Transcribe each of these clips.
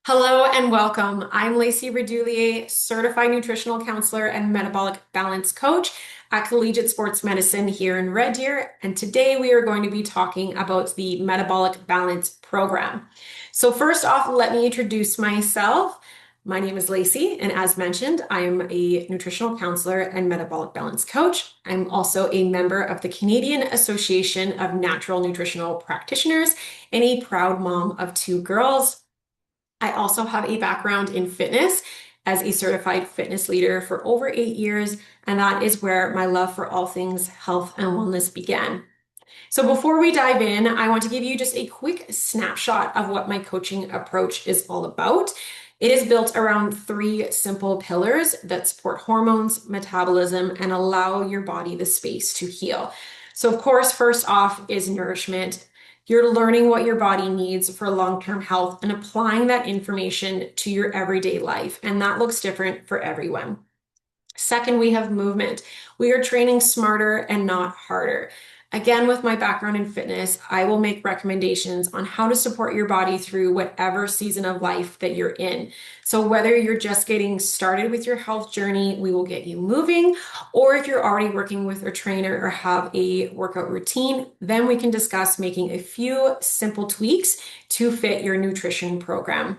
Hello and welcome. I'm Lacey Redulier, certified nutritional counselor and metabolic balance coach at Collegiate Sports Medicine here in Red Deer. And today we are going to be talking about the Metabolic Balance Program. So first off, let me introduce myself. My name is Lacey, and as mentioned, I am a nutritional counselor and metabolic balance coach. I'm also a member of the Canadian Association of Natural Nutritional Practitioners and a proud mom of two girls. I also have a background in fitness as a certified fitness leader for over 8 years, and that is where my love for all things health and wellness began. So before we dive in, I want to give you just a quick snapshot of what my coaching approach is all about. It is built around three simple pillars that support hormones, metabolism, and allow your body the space to heal. So, of course, first off is nourishment. You're learning what your body needs for long-term health and applying that information to your everyday life. And that looks different for everyone. Second, we have movement. We are training smarter and not harder. Again, with my background in fitness, I will make recommendations on how to support your body through whatever season of life that you're in. So, whether you're just getting started with your health journey, we will get you moving. Or if you're already working with a trainer or have a workout routine, then we can discuss making a few simple tweaks to fit your nutrition program.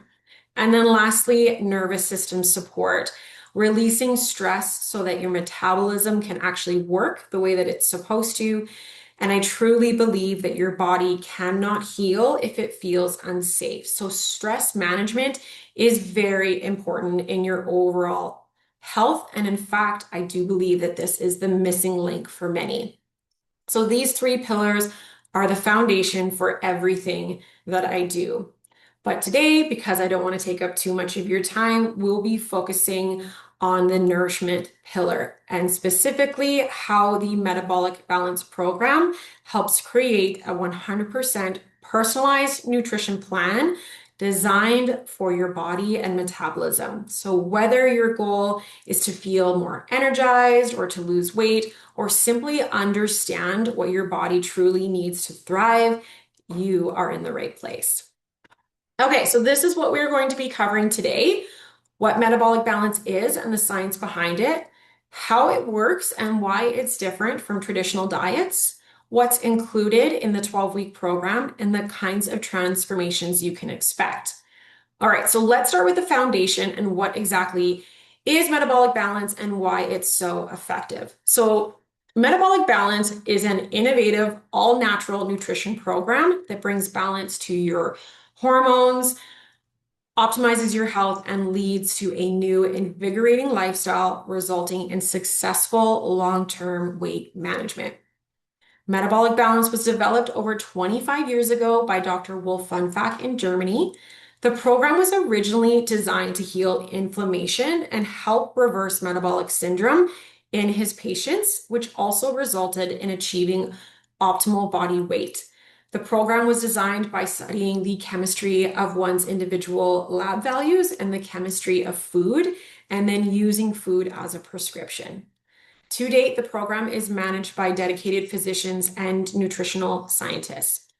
And then lastly, nervous system support, releasing stress so that your metabolism can actually work the way that it's supposed to. And I truly believe that your body cannot heal if it feels unsafe. So stress management is very important in your overall health. And in fact, I do believe that this is the missing link for many. So these three pillars are the foundation for everything that I do. But today, because I don't want to take up too much of your time, we'll be focusing on the nourishment pillar and specifically how the Metabolic Balance Program helps create a 100% personalized nutrition plan designed for your body and metabolism. So whether your goal is to feel more energized or to lose weight or simply understand what your body truly needs to thrive, you are in the right place. Okay, so this is what we're going to be covering today, what metabolic balance is and the science behind it, how it works and why it's different from traditional diets, what's included in the 12-week program, and the kinds of transformations you can expect. All right, so let's start with the foundation and what exactly is metabolic balance and why it's so effective. So metabolic balance is an innovative, all-natural nutrition program that brings balance to your hormones, optimizes your health, and leads to a new, invigorating lifestyle, resulting in successful long-term weight management. Metabolic balance was developed over 25 years ago by Dr. Wolf Funfack in Germany. The program was originally designed to heal inflammation and help reverse metabolic syndrome in his patients, which also resulted in achieving optimal body weight. The program was designed by studying the chemistry of one's individual lab values and the chemistry of food, and then using food as a prescription. To date, the program is managed by dedicated physicians and nutritional scientists.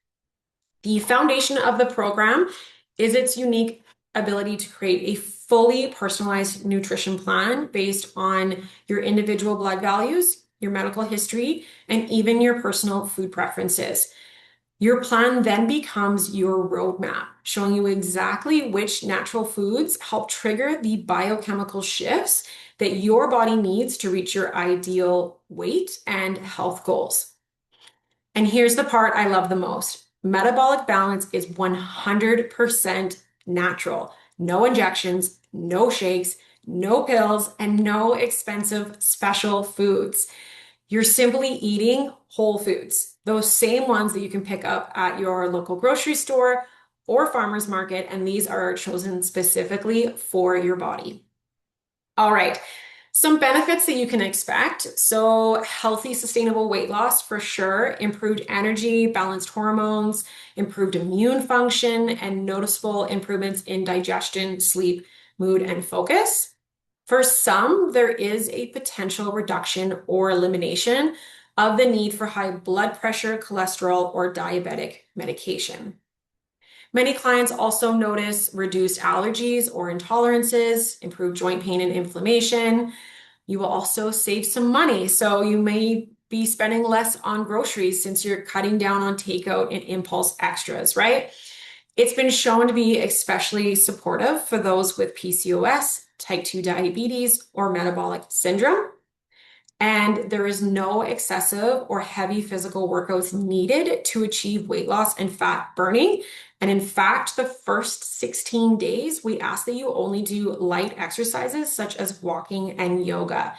The foundation of the program is its unique ability to create a fully personalized nutrition plan based on your individual blood values, your medical history, and even your personal food preferences. Your plan then becomes your roadmap, showing you exactly which natural foods help trigger the biochemical shifts that your body needs to reach your ideal weight and health goals. And here's the part I love the most. Metabolic balance is 100% natural. No injections, no shakes, no pills, and no expensive special foods. You're simply eating whole foods, those same ones that you can pick up at your local grocery store or farmer's market, and these are chosen specifically for your body. All right, some benefits that you can expect. So healthy, sustainable weight loss for sure, improved energy, balanced hormones, improved immune function, and noticeable improvements in digestion, sleep, mood, and focus. For some, there is a potential reduction or elimination of the need for high blood pressure, cholesterol, or diabetic medication. Many clients also notice reduced allergies or intolerances, improved joint pain and inflammation. You will also save some money. So you may be spending less on groceries since you're cutting down on takeout and impulse extras, right? It's been shown to be especially supportive for those with PCOS, type 2 diabetes, or metabolic syndrome. And there is no excessive or heavy physical workouts needed to achieve weight loss and fat burning. And in fact, the first 16 days, we ask that you only do light exercises such as walking and yoga.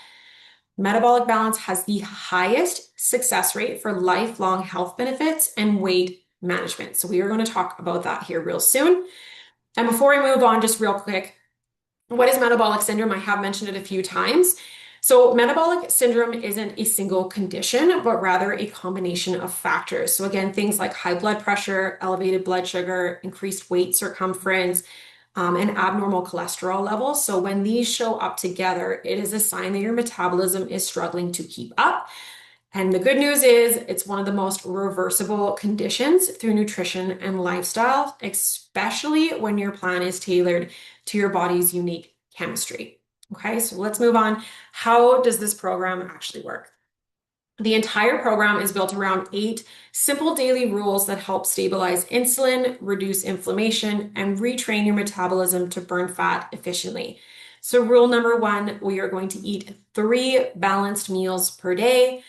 Metabolic balance has the highest success rate for lifelong health benefits and weight management. So we are going to talk about that here real soon. And before I move on, just real quick, what is metabolic syndrome? I have mentioned it a few times. So metabolic syndrome isn't a single condition, but rather a combination of factors. So again, things like high blood pressure, elevated blood sugar, increased weight circumference, and abnormal cholesterol levels. So when these show up together, it is a sign that your metabolism is struggling to keep up. And the good news is it's one of the most reversible conditions through nutrition and lifestyle, especially when your plan is tailored to your body's unique chemistry. Okay, so let's move on. How does this program actually work? The entire program is built around 8 simple daily rules that help stabilize insulin, reduce inflammation, and retrain your metabolism to burn fat efficiently. So rule number 1, we are going to eat 3 balanced meals per day.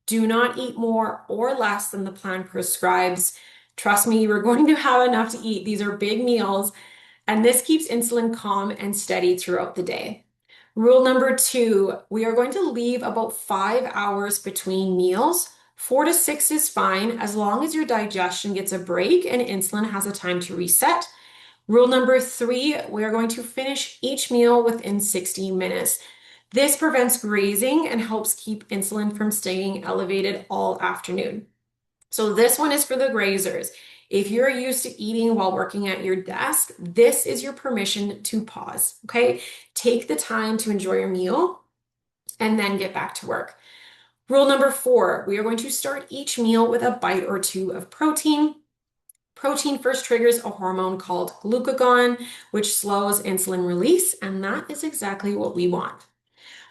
Do not eat more or less than the plan prescribes. Trust me, you're going to have enough to eat. These are big meals, and this keeps insulin calm and steady throughout the day. Rule number 2, we are going to leave about 5 hours between meals. 4 to 6 is fine as long as your digestion gets a break and insulin has a time to reset. Rule number 3, we are going to finish each meal within 60 minutes. This prevents grazing and helps keep insulin from staying elevated all afternoon. So this one is for the grazers. If you're used to eating while working at your desk, this is your permission to pause, okay? Take the time to enjoy your meal and then get back to work. Rule number 4, we are going to start each meal with a bite or 2 of protein. Protein first triggers a hormone called glucagon, which slows insulin release, and that is exactly what we want.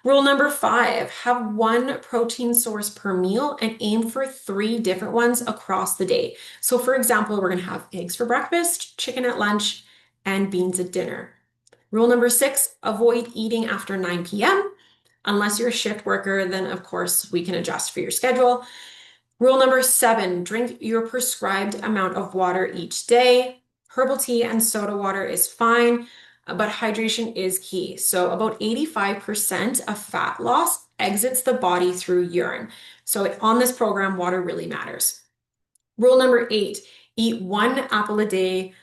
Rule number 5, have 1 protein source per meal and aim for 3 different ones across the day. So for example, we're going to have eggs for breakfast, chicken at lunch, and beans at dinner. Rule number 6, avoid eating after 9 p.m. Unless you're a shift worker, then of course we can adjust for your schedule. Rule number 7, drink your prescribed amount of water each day. Herbal tea and soda water is fine, but hydration is key. So about 85% of fat loss exits the body through urine. So on this program, water really matters. Rule number 8, eat 1 apple a day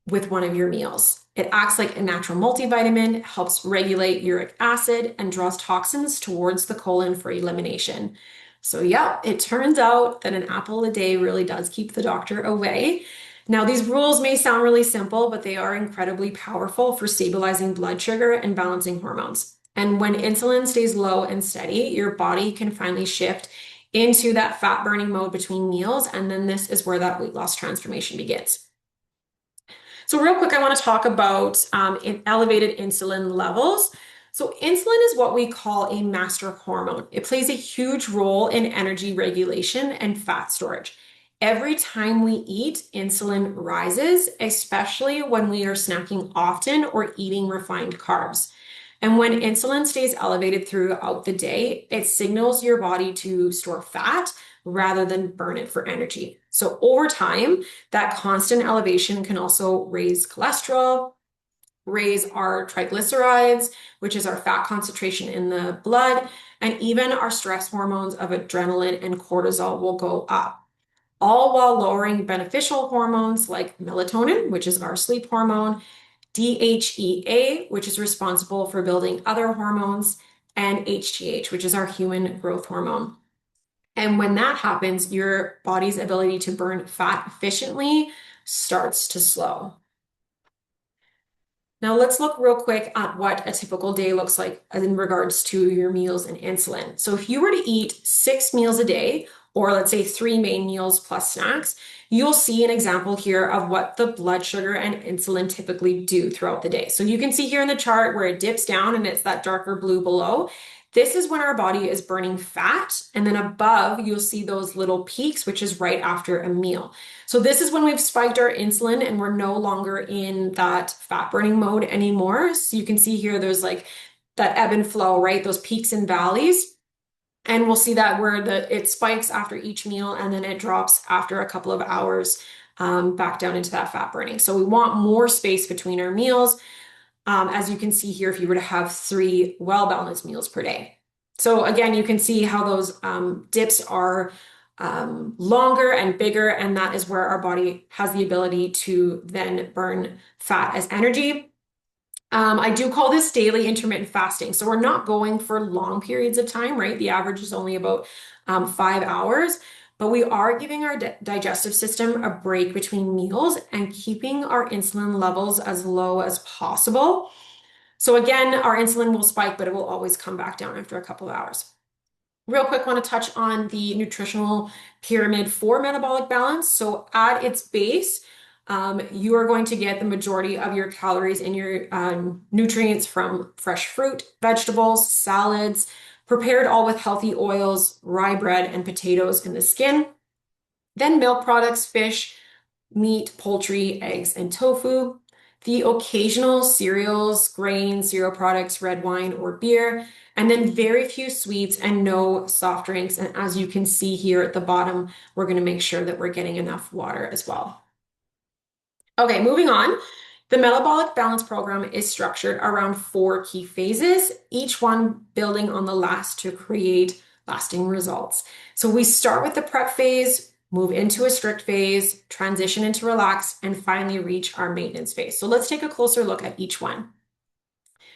with one of your meals. It acts like a natural multivitamin, helps regulate uric acid, and draws toxins towards the colon for elimination. So yeah, it turns out that an apple a day really does keep the doctor away. Now, these rules may sound really simple, but they are incredibly powerful for stabilizing blood sugar and balancing hormones. And when insulin stays low and steady, your body can finally shift into that fat burning mode between meals. And then this is where that weight loss transformation begins. So real quick, I want to talk about elevated insulin levels. So insulin is what we call a master hormone. It plays a huge role in energy regulation and fat storage. Every time we eat, insulin rises, especially when we are snacking often or eating refined carbs. And when insulin stays elevated throughout the day, it signals your body to store fat rather than burn it for energy. So over time, that constant elevation can also raise cholesterol, raise our triglycerides, which is our fat concentration in the blood, and even our stress hormones of adrenaline and cortisol will go up, all while lowering beneficial hormones like melatonin, which is our sleep hormone, DHEA, which is responsible for building other hormones, and HGH, which is our human growth hormone. And when that happens, your body's ability to burn fat efficiently starts to slow. Now let's look real quick at what a typical day looks like in regards to your meals and insulin. So if you were to eat 6 meals a day, or let's say three main meals plus snacks, you'll see an example here of what the blood sugar and insulin typically do throughout the day. So you can see here in the chart where it dips down and it's that darker blue below. This is when our body is burning fat. And then above, you'll see those little peaks, which is right after a meal. So this is when we've spiked our insulin and we're no longer in that fat burning mode anymore. So you can see here, there's like that ebb and flow, right? Those peaks and valleys. And we'll see that where it spikes after each meal and then it drops after a couple of hours back down into that fat burning. So we want more space between our meals. As you can see here, if you were to have three well-balanced meals per day. So again, you can see how those dips are longer and bigger, and that is where our body has the ability to then burn fat as energy. I do call this daily intermittent fasting. So we're not going for long periods of time, right? The average is only about 5 hours, but we are giving our digestive system a break between meals and keeping our insulin levels as low as possible. So again, our insulin will spike, but it will always come back down after a couple of hours. Real quick, want to touch on the nutritional pyramid for metabolic balance. So at its base, you are going to get the majority of your calories and your nutrients from fresh fruit, vegetables, salads, prepared all with healthy oils, rye bread, and potatoes in the skin. Then milk products, fish, meat, poultry, eggs, and tofu. The occasional cereals, grains, cereal products, red wine, or beer. And then very few sweets and no soft drinks. And as you can see here at the bottom, we're going to make sure that we're getting enough water as well. Okay, moving on. The Metabolic Balance Program is structured around 4 key phases, each one building on the last to create lasting results. So we start with the prep phase, move into a strict phase, transition into relax, and finally reach our maintenance phase. So let's take a closer look at each one.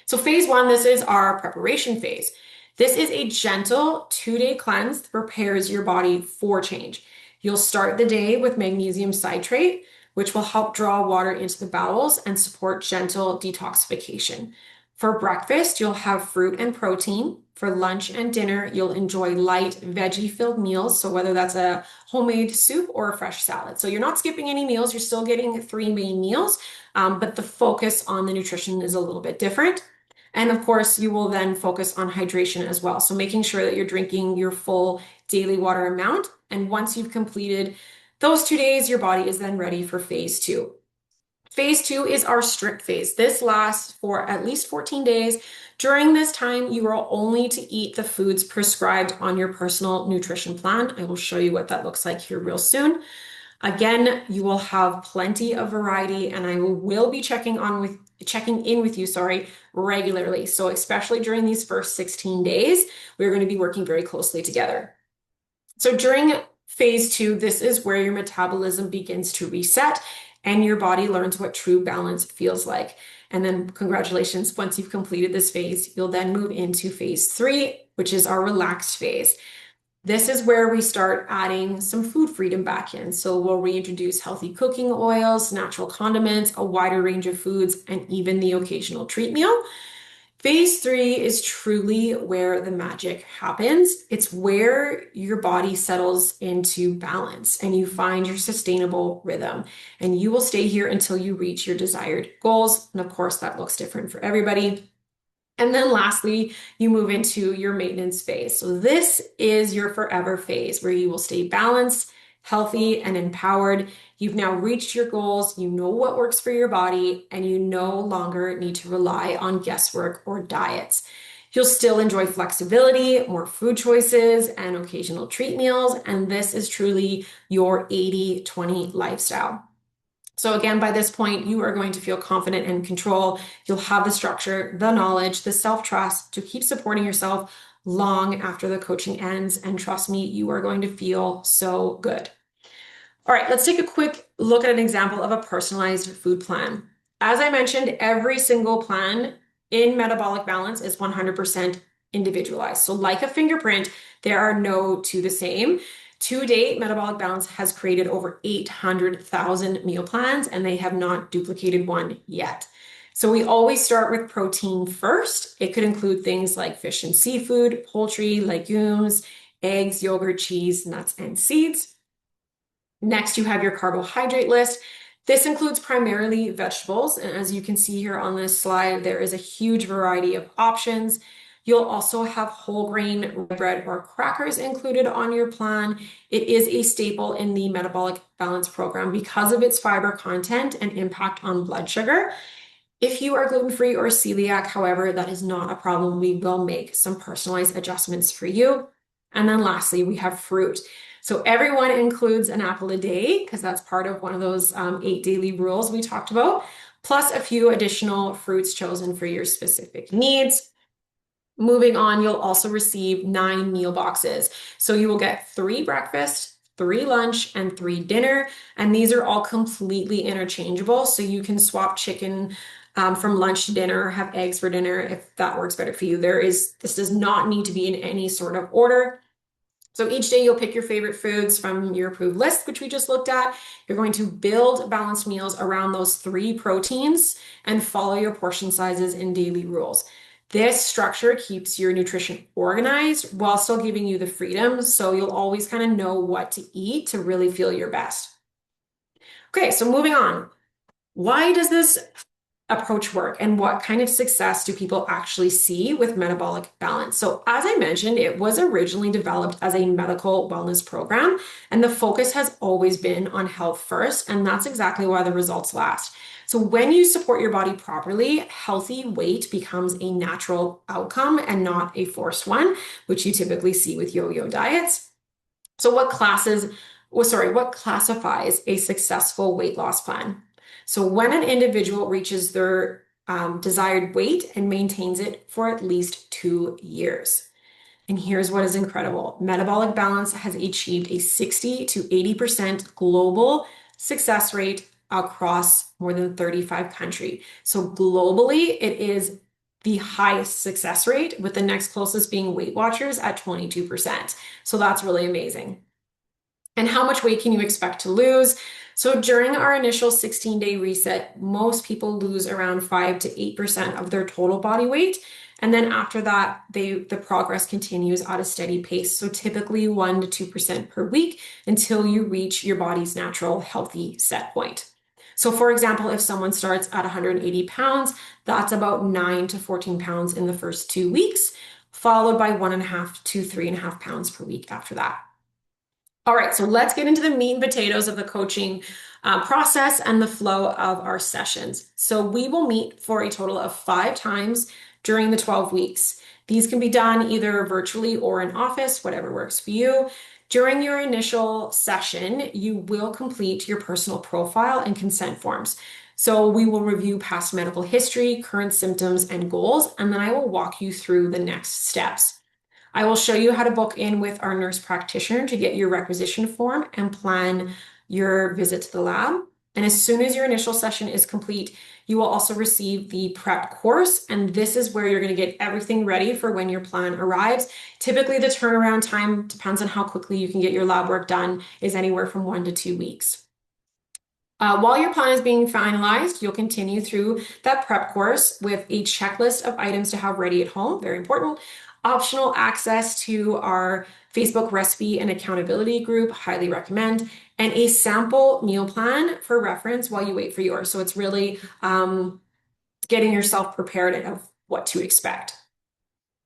So phase 1, this is our preparation phase. This is a gentle 2-day cleanse that prepares your body for change. You'll start the day with magnesium citrate, which will help draw water into the bowels and support gentle detoxification. For breakfast, you'll have fruit and protein. For lunch and dinner, you'll enjoy light veggie-filled meals. So whether that's a homemade soup or a fresh salad. So you're not skipping any meals. You're still getting 3 main meals, but the focus on the nutrition is a little bit different. And of course, you will then focus on hydration as well. So making sure that you're drinking your full daily water amount. And once you've completed those 2 days, your body is then ready for phase 2. Phase 2 is our strict phase. This lasts for at least 14 days. During this time, you are only to eat the foods prescribed on your personal nutrition plan. I will show you what that looks like here real soon. Again, you will have plenty of variety, and I will be checking in with you, regularly. So especially during these first 16 days, we're going to be working very closely together. So during phase 2, this is where your metabolism begins to reset and your body learns what true balance feels like. And then congratulations, once you've completed this phase, you'll then move into phase 3, which is our relaxed phase. This is where we start adding some food freedom back in. So we'll reintroduce healthy cooking oils, natural condiments, a wider range of foods, and even the occasional treat meal. Phase 3 is truly where the magic happens. It's where your body settles into balance and you find your sustainable rhythm. And you will stay here until you reach your desired goals. And of course, that looks different for everybody. And then lastly, you move into your maintenance phase. So this is your forever phase where you will stay balanced, healthy, and empowered. You've now reached your goals, you know what works for your body, and you no longer need to rely on guesswork or diets. You'll still enjoy flexibility, more food choices, and occasional treat meals, and this is truly your 80-20 lifestyle. So again, by this point, you are going to feel confident and in control. You'll have the structure, the knowledge, the self-trust to keep supporting yourself long after the coaching ends. And trust me, you are going to feel so good. All right, let's take a quick look at an example of a personalized food plan. As I mentioned, every single plan in Metabolic Balance is 100% individualized. So like a fingerprint, there are no two the same. To date, Metabolic Balance has created over 800,000 meal plans, and they have not duplicated one yet. So we always start with protein first. It could include things like fish and seafood, poultry, legumes, eggs, yogurt, cheese, nuts, and seeds. Next, you have your carbohydrate list. This includes primarily vegetables, and as you can see here on this slide, there is a huge variety of options. You'll also have whole grain bread or crackers included on your plan. It is a staple in the Metabolic Balance program because of its fiber content and impact on blood sugar. If you are gluten-free or celiac, however, that is not a problem. We will make some personalized adjustments for you. And then lastly, we have fruit. So everyone includes an apple a day because that's part of one of those 8 daily rules we talked about, plus a few additional fruits chosen for your specific needs. Moving on, you'll also receive 9 meal boxes. So you will get 3 breakfast, 3 lunch, and 3 dinner. And these are all completely interchangeable. So you can swap chicken from lunch to dinner, or have eggs for dinner if that works better for you. This does not need to be in any sort of order. So each day you'll pick your favorite foods from your approved list, which we just looked at. You're going to build balanced meals around those 3 proteins and follow your portion sizes and daily rules. This structure keeps your nutrition organized while still giving you the freedom, so you'll always kind of know what to eat to really feel your best. Okay, so moving on. Why does this approach work, and what kind of success do people actually see with metabolic balance? So as I mentioned, it was originally developed as a medical wellness program, and the focus has always been on health first, and that's exactly why the results last. So when you support your body properly, healthy weight becomes a natural outcome and not a forced one, which you typically see with yo-yo diets. So what classifies a successful weight loss plan? So when an individual reaches their desired weight and maintains it for at least 2 years. And here's what is incredible. Metabolic Balance has achieved a 60 to 80% global success rate across more than 35 countries. So globally, it is the highest success rate, with the next closest being Weight Watchers at 22%. So that's really amazing. And how much weight can you expect to lose? So during our initial 16-day reset, most people lose around 5 to 8% of their total body weight. And then after that, the progress continues at a steady pace. So typically 1 to 2% per week until you reach your body's natural healthy set point. So for example, if someone starts at 180 pounds, that's about 9 to 14 pounds in the first 2 weeks, followed by 1.5 to 3.5 pounds per week after that. All right, so let's get into the meat and potatoes of the coaching process and the flow of our sessions. So we will meet for a total of 5 times during the 12 weeks. These can be done either virtually or in office, whatever works for you. During your initial session, you will complete your personal profile and consent forms. So we will review past medical history, current symptoms, and goals, and then I will walk you through the next steps. I will show you how to book in with our nurse practitioner to get your requisition form and plan your visit to the lab. And as soon as your initial session is complete, you will also receive the prep course. And this is where you're going to get everything ready for when your plan arrives. Typically, the turnaround time depends on how quickly you can get your lab work done, is anywhere from 1 to 2 weeks. While your plan is being finalized, you'll continue through that prep course with a checklist of items to have ready at home, very important. Optional access to our Facebook recipe and accountability group, highly recommend, and a sample meal plan for reference while you wait for yours. So it's really getting yourself prepared of what to expect.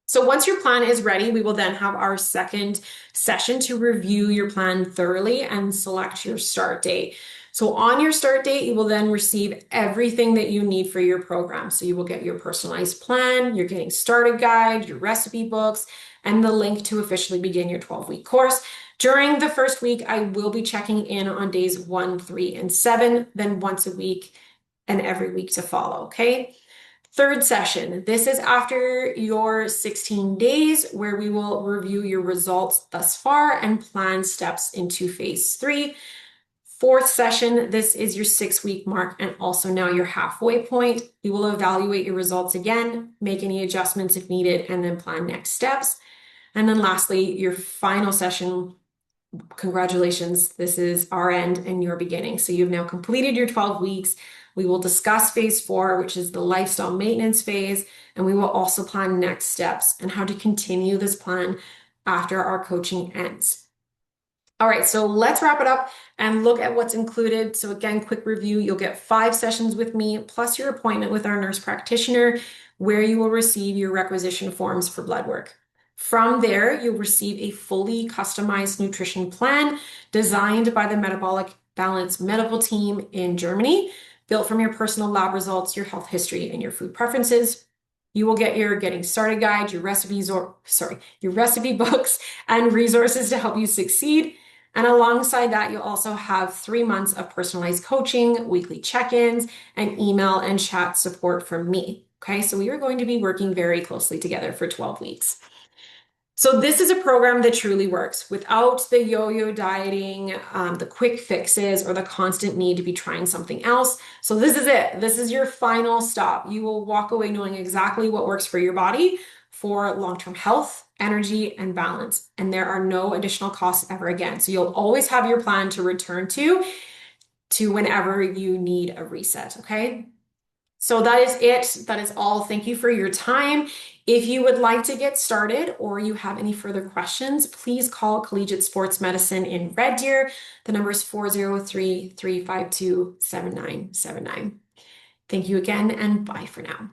So once your plan is ready, we will then have our second session to review your plan thoroughly and select your start date. So on your start date, you will then receive everything that you need for your program. So you will get your personalized plan, your getting started guide, your recipe books, and the link to officially begin your 12-week course. During the first week, I will be checking in on days 1, 3, and 7, then once a week and every week to follow, okay? Third session, this is after your 16 days where we will review your results thus far and plan steps into phase 3. Fourth session, this is your 6-week mark and also now your halfway point. We will evaluate your results again, make any adjustments if needed, and then plan next steps. And then lastly, your final session, congratulations, this is our end and your beginning. So you've now completed your 12 weeks. We will discuss phase 4, which is the lifestyle maintenance phase, and we will also plan next steps and how to continue this plan after our coaching ends. All right, so let's wrap it up and look at what's included. So again, quick review, you'll get 5 sessions with me, plus your appointment with our nurse practitioner, where you will receive your requisition forms for blood work. From there, you'll receive a fully customized nutrition plan designed by the Metabolic Balance medical team in Germany, built from your personal lab results, your health history, and your food preferences. You will get your getting started guide, your recipes, your recipe books and resources to help you succeed. And alongside that, you'll also have 3 months of personalized coaching, weekly check-ins, and email and chat support from me. Okay, so we are going to be working very closely together for 12 weeks. So this is a program that truly works without the yo-yo dieting, the quick fixes, or the constant need to be trying something else. So this is it. This is your final stop. You will walk away knowing exactly what works for your body for long-term health, energy, and balance. And there are no additional costs ever again. So you'll always have your plan to return to whenever you need a reset, okay? So that is it. That is all. Thank you for your time. If you would like to get started or you have any further questions, please call Collegiate Sports Medicine in Red Deer. The number is 403-352-7979. Thank you again, and bye for now.